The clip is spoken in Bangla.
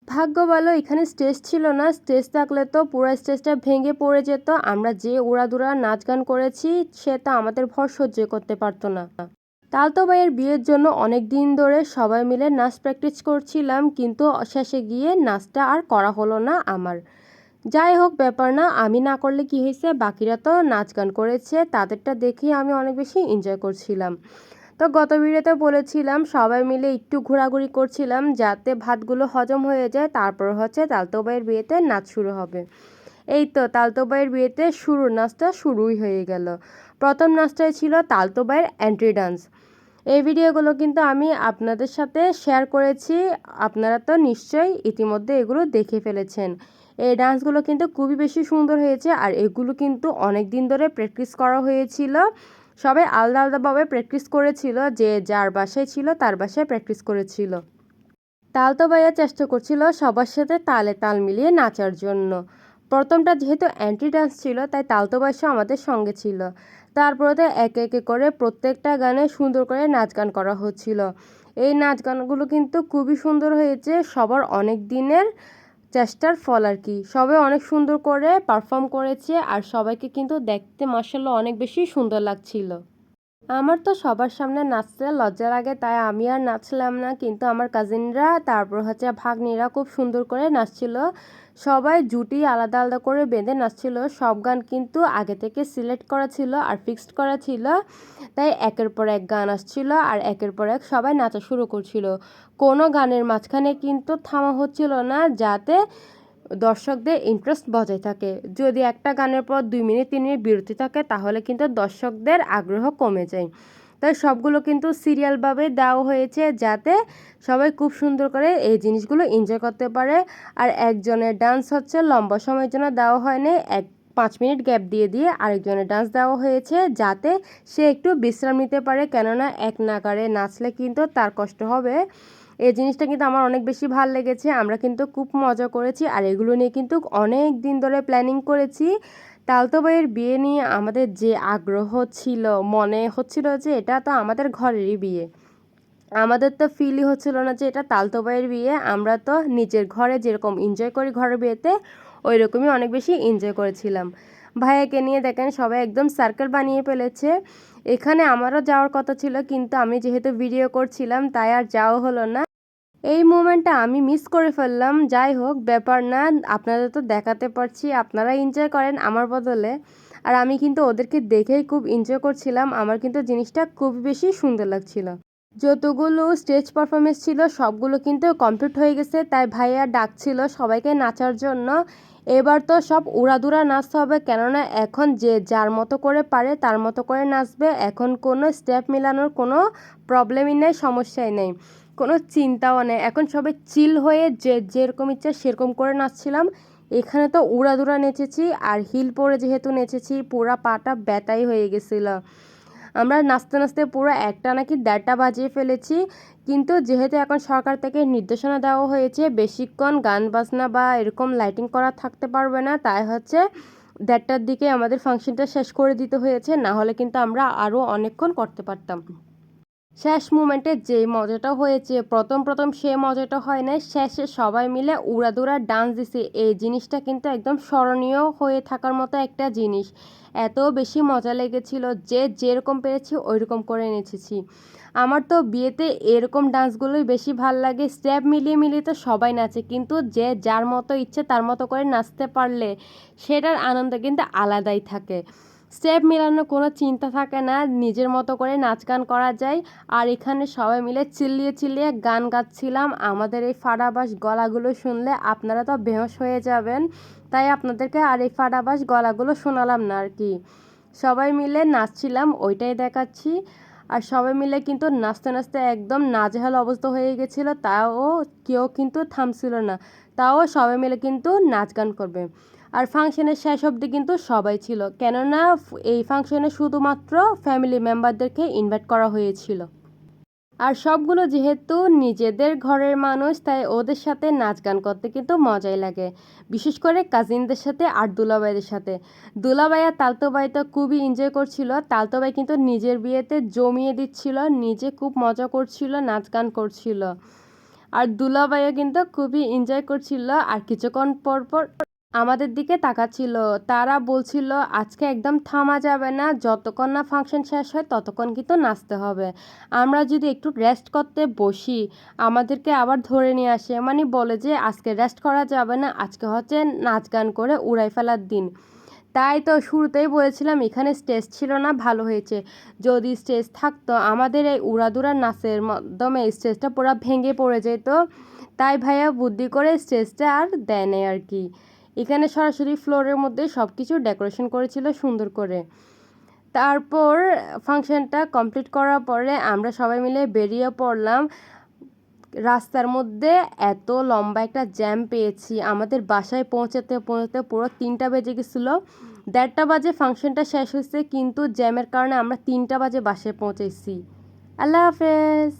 ভাগ্য ভালো এখানে স্টেজ ছিল না। স্টেজ থাকলে তো পুরো স্টেজটা ভেঙে পড়ে যেত। আমরা যে উড়াধুরা নাচ গান করেছি সে তো আমাদের ভর সহ্য করতে পারতো না। তালতো ভাইয়ের বিয়ের জন্য অনেক দিন ধরে সবাই মিলে নাচ প্র্যাকটিস করছিলাম, কিন্তু শেষে গিয়ে নাচটা আর করা হলো না আমার। যাই হোক, ব্যাপার না, আমি না করলে কি হয়েছে, বাকিরা তো নাচ গান করেছে, তাদেরটা দেখেই আমি অনেক বেশি এনজয় করছিলাম। তো গত ভিডিওতে বলেছিলাম সবাই মিলে একটু ঘোরাঘুরি করছিলাম যাতে ভাতগুলো হজম হয়ে যায়, তারপর হচ্ছে তালতো ভাইয়ের বিয়েতে নাচ শুরু হবে। এই তো তালতো ভাইয়ের বিয়েতে শুরুর নাচটা শুরুই হয়ে গেল। প্রথম নাচটাই ছিল তালতো ভাইয়ের এন্ট্রি ডান্স। এই ভিডিওগুলো কিন্তু আমি আপনাদের সাথে শেয়ার করেছি, আপনারা তো নিশ্চয়ই ইতিমধ্যে এগুলো দেখে ফেলেছেন। এই ডান্সগুলো কিন্তু খুবই বেশি সুন্দর হয়েছে, আর এগুলো কিন্তু অনেক দিন ধরে প্র্যাকটিস করা হয়েছিল। সবাই আলাদা আলাদাভাবে প্র্যাকটিস করেছিল, যে যার বাসায় ছিল তার বাসায় প্র্যাকটিস করেছিল। তালতো ভাইয়া চেষ্টা করছিল সবার সাথে তালে তাল মিলিয়ে নাচার জন্য। প্রথমটা যেহেতু অ্যান্টি ডান্স ছিল, তাই তালতো ভাইয়া আমাদের সঙ্গে ছিল। তারপরে তো একে একে করে প্রত্যেকটা গানে সুন্দর করে নাচ গান করা হচ্ছিল। এই নাচ গানগুলো কিন্তু খুবই সুন্দর হয়েছে, সবার অনেক দিনের চেষ্টার ফল আর কি। সবাই অনেক সুন্দর করে পারফর্ম করেছে, আর সবাইকে কিন্তু দেখতে মাশাআল্লাহ অনেক বেশি সুন্দর লাগছিল। আমার তো সবার সামনে নাচতে লজ্জা লাগে, তাই আমি আর নাচলাম না, কিন্তু আমার কাজিনরা তারপর হচ্ছে ভাগ্নিরা খুব সুন্দর করে নাচছিল। সবাই জুটি আলাদা আলাদা করে বেঁধে নাচছিল। সব গান কিন্তু আগে থেকে সিলেক্ট করা ছিল আর ফিক্সড করা ছিল, তাই একের পর এক গান আসছিল আর একের পর এক সবাই নাচা শুরু করছিল। কোনো গানের মাঝখানে কিন্তু থামা হচ্ছিল না, যাতে দর্শকদের ইন্টারেস্ট বজায় থাকে। যদি একটা গানের পর 2 মিনিট 3 মিনিট বিরতি থাকে তাহলে কিন্তু দর্শকদের আগ্রহ কমে যায়। তাই সবগুলো কিন্তু সিরিয়ালভাবে দেওয়া হয়েছে, যাতে সবাই খুব সুন্দর করে এই জিনিসগুলো এনজয় করতে পারে। আর একজনের ডান্স হচ্ছে লম্বা সময়ের জন্য দেওয়া হয়নি, 5 মিনিট গ্যাপ দিয়ে দিয়ে আরেকজনের ডান্স দেওয়া হয়েছে, যাতে সে একটু বিশ্রাম নিতে পারে, কেননা এক নাগাড়ে নাচলে কিন্তু তার কষ্ট হবে। এই জিনিসটা কিন্তু আমার অনেক বেশি ভালো লেগেছে। আমরা কিন্তু খুব মজা করেছি, আর এগুলো নিয়ে কিন্তু অনেক দিন ধরে প্ল্যানিং করেছি। তালতো ভাইয়ের বিয়ে নিয়ে আমাদের যে আগ্রহ ছিল, মনে হচ্ছিল যে এটা তো আমাদের ঘরেরই বিয়ে। আমাদের তো ফিলই হচ্ছিল না যে এটা তালতো ভাইয়ের বিয়ে। আমরা তো নিজের ঘরে যেরকম এনজয় করি ঘরের বিয়েতে, ওই রকমই অনেক বেশি এনজয় করেছিলাম। ভাইয়াকে নিয়ে দেখেন সবাই একদম সার্কেল বানিয়ে ফেলেছে। এখানে আমারও যাওয়ার কথা ছিল, কিন্তু আমি যেহেতু ভিডিও করছিলাম তাই আর যাওয়া হলো না। এই মোমেন্টটা আমি মিস করে ফেললাম। যাই হোক, ব্যাপার না, আপনাদের তো দেখাতে পারছি, আপনারা এনজয় করেন আমার বদলে। আর আমি কিন্তু ওদেরকে দেখেই খুব এনজয় করছিলাম, আমার কিন্তু জিনিসটা খুব বেশি সুন্দর লাগছিল। যতগুলো স্টেজ পারফরমেন্স ছিল সবগুলো কিন্তু কমপ্লিট হয়ে গেছে, তাই ভাইয়া ডাকছিল সবাইকে নাচার জন্য। এবার তো সব উড়াধুরা নাচতে হবে, কেননা এখন যে যার মতো করে পারে তার মতো করে নাচবে। এখন কোনো স্টেপ মেলানোর কোনো প্রবলেমই নেই, সমস্যাই নেই, কোনো চিন্তাও নেই। এখন সবাই চিল হয়ে যে যেরকম ইচ্ছা সেরকম করে নাচছিলাম। এখানে তো উড়াধুরা নেচেছি, আর হিল পরে যেহেতু নেচেছি পুরা পাটা ব্যথাই হয়ে গেছিলো। আমরা নাচতে নাচতে পুরো একটা নাকি 1:30টা বাজিয়ে ফেলেছি। কিন্তু যেহেতু এখন সরকার থেকে নির্দেশনা দেওয়া হয়েছে বেশিক্ষণ গান বাজনা বা এরকম লাইটিং করা থাকতে পারবে না, তাই হচ্ছে 1:30টার দিকে আমাদের ফাংশনটা শেষ করে দিতে হয়েছে, না হলে কিন্তু আমরা আরও অনেকক্ষণ করতে পারতাম। শেষ মুমেন্টে যে মজাটা হয়েছে, প্রথম প্রথম সে মজাটা হয় না, শেষে সবাই মিলে উড়াদুরা ডান্স দিছে, এই জিনিসটা কিন্তু একদম স্মরণীয় হয়ে থাকার মতো একটা জিনিস। এত বেশি মজা লেগেছিল, যে যেরকম পেরেছি ওই রকম করে নেচেছি। আমার তো বিয়েতে এরকম ডান্সগুলোই বেশি ভাল লাগে। স্টেপ মিলিয়ে মিলিয়ে তো সবাই নাচে, কিন্তু যে যার মতো ইচ্ছে তার মতো করে নাচতে পারলে সেটার আনন্দ কিন্তু আলাদাই থাকে। স্টেপ মেলানোর কোনো চিন্তা থাকে না, নিজের মতো করে নাচ গান করা যায়। আর এখানে সবাই মিলে চিল্লিয়ে চিল্লিয়ে গান গাচ্ছিলাম। আমাদের এই ফাটাবাস গলাগুলো শুনলে আপনারা তো বেহোশ হয়ে যাবেন, তাই আপনাদেরকে আর এই ফাটাবাস গলাগুলো শোনালাম না আর কি। সবাই মিলে নাচছিলাম, ওইটাই দেখাচ্ছি। আর সবাই মিলে কিন্তু নাচতে নাচতে একদম নাজেহাল অবস্থা হয়ে গেছিলো, তাও কেউ কিন্তু থামছিল না। তাও সবাই মিলে কিন্তু নাচ গান করবে। আর ফাংশনের শেষ অবধি কিন্তু সবাই ছিল, কেননা এই ফাংশনে শুধুমাত্র ফ্যামিলি মেম্বারদেরকে ইনভাইট করা হয়েছিল। আর সবগুলো যেহেতু নিজেদের ঘরের মানুষ, তাই ওদের সাথে নাচ গান করতে কিন্তু মজাই লাগে, বিশেষ করে কাজিনদের সাথে আর দুলাভাইদের সাথে। দুলাভাই আর তালতো ভাই তো খুবই এনজয় করছিল। তালতো ভাই কিন্তু নিজের বিয়েতে জমিয়ে দিচ্ছিল, নিজে খুব মজা করছিল, নাচ গান করছিল। আর দুলাভাইও কিন্তু খুবই এনজয় করছিল আর কিছুক্ষণ পর পর আমাদের দিকে তাকাচ্ছিল। তারা বলছিল আজকে একদম থামা যাবে না, যতক্ষণ না ফাংশন শেষ হয় ততক্ষণ কিন্তু নাচতে হবে। আমরা যদি একটু রেস্ট করতে বসি আমাদেরকে আবার ধরে নিয়ে আসে, মানে বলে যে আজকে রেস্ট করা যাবে না, আজকে হচ্ছে নাচ গান করে উড়াই ফেলার দিন। তাই তো শুরুতেই বলেছিলাম এখানে স্টেজ ছিল না, ভালো হয়েছে। যদি স্টেজ থাকতো আমাদের এই উড়াদুরা নাচের মাধ্যমে স্টেজটা পুরো ভেঙে পড়ে যেত। তাই ভাইয়া বুদ্ধি করে স্টেজটা আর দেয় নাই আর কি। এখানে সরাসরি ফ্লোরের মধ্যে সব কিছু ডেকোরেশন করেছিল সুন্দর করে। তারপর ফাংশনটা কমপ্লিট করার পরে আমরা সবাই মিলে বেরিয়ে পড়লাম। রাস্তার মধ্যে এত লম্বা একটা জ্যাম পেয়েছি, আমাদের বাসায় পৌঁছাতে পৌঁছাতে পুরো 3টা বেজে গেছিলো। 1:30 বাজে ফাংশনটা শেষ হয়েছে, কিন্তু জ্যামের কারণে আমরা 3টা বাজে বাসায় পৌঁছেছি। আল্লাহ হাফেজ।